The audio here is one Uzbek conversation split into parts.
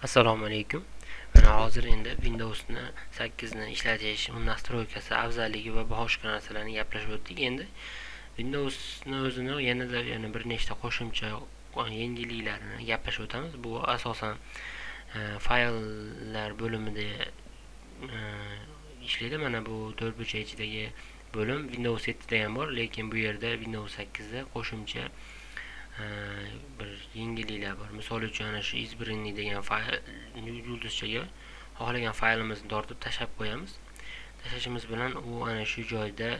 Assalomu alaykum. Mana hozir endi Windows 8 ni ishlatish, uni nastroykasi, afzalligi va boshqa narsalarni gaplashib o'tdik. Endi Windows ni o'zini yana bir nechta qo'shimcha yengilliklarini gaplashib o'tamiz. Bu asosan fayllar bo'limida ishlaydi. Mana bu 4 burchak ichidagi bo'lim Windows 7 da ham bor, lekin bu yerda Windows 8 da qo'shimcha bir yengilliklar bor. Misol uchun ana shu izbrinni degan fayl yulduzchaga xohlagan faylimizni tortib tashlab qo'yamiz. Tashlashimiz bilan u ana shu joyda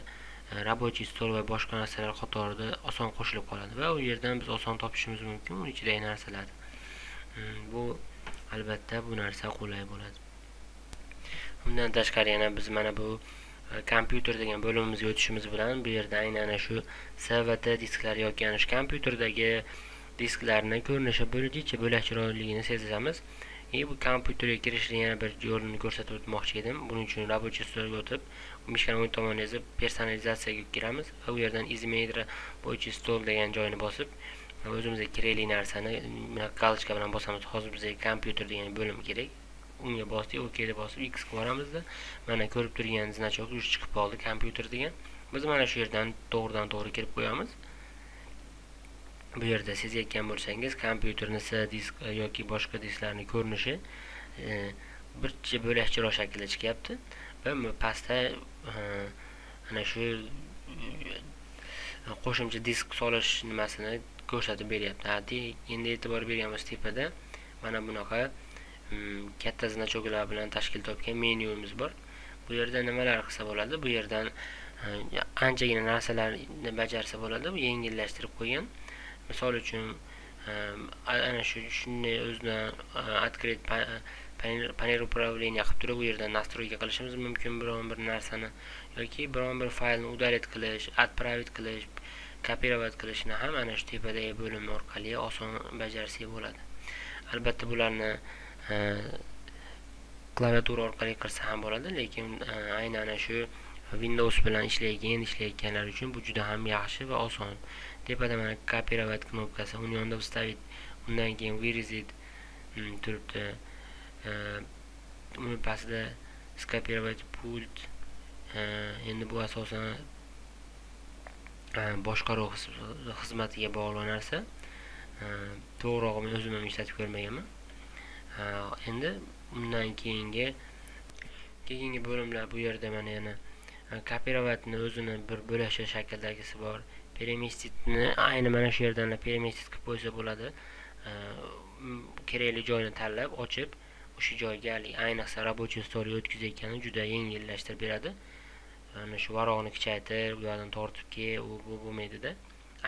рабочий stol va boshqa narsalar qatorida oson qo'shilib qoladi va u yerdan biz oson topishimiz mumkin uni ichidagi narsalar. Bu albatta bu narsa qulay bo'ladi. Bundan tashqari yana biz mana bu kompyuter degan bo'limimizga o'tishimiz bilan bu yerda aynan shu SVT disklari yoki ana shu kompyuterdagi disklarni ko'rinishi bo'lakchiroqligini sezamiz. Bu kompyuterga kirishning yana bir yo'lini ko'rsatib o'tmoqchi edim. Buning uchun рабочий stolga o'tib, mishkani o'ng tomoniga yozib personalizatsiyaga kiramiz va u yerdan izmeyda рабочий stol degan joyini bosib, o'zimizga kerakli narsani galochka bilan bosamiz. Hozir bizga kompyuter degan bo'lim kerak. Unga bosdik, OK deb bosib X ko'ramizda. Mana ko'rib turgan значок chiqib qoldi kompyuter degan. Biz mana shu yerdan to'g'ridan-to'g'ri kirib qo'yamiz. Bu yerda sezayotgan bo'lsangiz, kompyuterning S disk yoki boshqa disklarning ko'rinishi bircha bo'lakchiroq shaklda chiqyapti va pastda ana shu qo'shimcha disk solish nimasini ko'rsatib beryapti. Endi e'tibor berganmiz tepada mana bunaqa katta значокlar bilan tashkil topgan menyuimiz bor. Bu yerda nimalar qilsa bo'ladi? Bu yerdan anchagina narsalarni bajarsa bo'ladi. Bu yengillashtirib qo'ygan. Misol uchun ana shunday o'zidan открыть panel управления qilib turib, bu yerdan настройка qilishimiz mumkin biron bir narsani yoki biron bir faylni удалить qilish, отправить qilish, kopировать qilishni ham ana shu tepadagi bo'lim orqali oson bajarsak bo'ladi. Albatta bularni klaviatura orqali qilsa ham bo'ladi, lekin aynan shu Windows bilan ishlayotganlar uchun bu juda ham yaxshi va oson. Tepada mana kopировать knopkasi, uni yonida вставить, undan keyin вырезать turibdi. Uni pastda skopировать pult. Endi bu asosan boshqaruv xizmatiga bog'liq narsa. To'g'rirog'i men o'zim ham ishlatib ko'rmaganman. Endi undan keyingi bo'limlar bu yerda mana yana kopироватni o'zini bir bo'lashi shakldagisi bor. Переместитni ayni mana shu yerdan переместит qilib qo'ysa bo'ladi. Kerakli joyni tanlab, ochib, o'sha joyga ayniqsa рабочий stolga o'tkazayotganda juda yengillashtirib beradi. Ana shu varog'ini kichaytirib, bu yerdan tortib bu bo'lmaydi-da.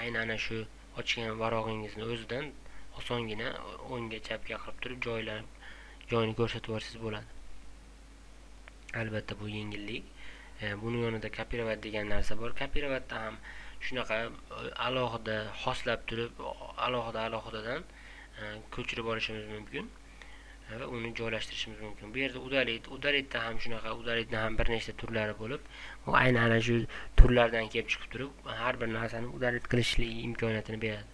Aynan ana shu ochgan varog'ingizni o'zidan osongina o'ngga chapga qilib turib joyini ko'rsatib yuborsangiz bo'ladi. Albatta bu yengillik. Buning yonida kopировать degan narsa bor. Kopировatda ham shunaqa alohida xoslab turib, alohidadan ko'chirib olishimiz mumkin va uni joylashtirishimiz mumkin. Bu yerda удалитda ham shunaqa, удалитning ham bir nechta turlari bo'lib, u aynan ana shu turlardan kelib chiqib turib, har bir narsani удалить qilishlik imkoniyatini beradi.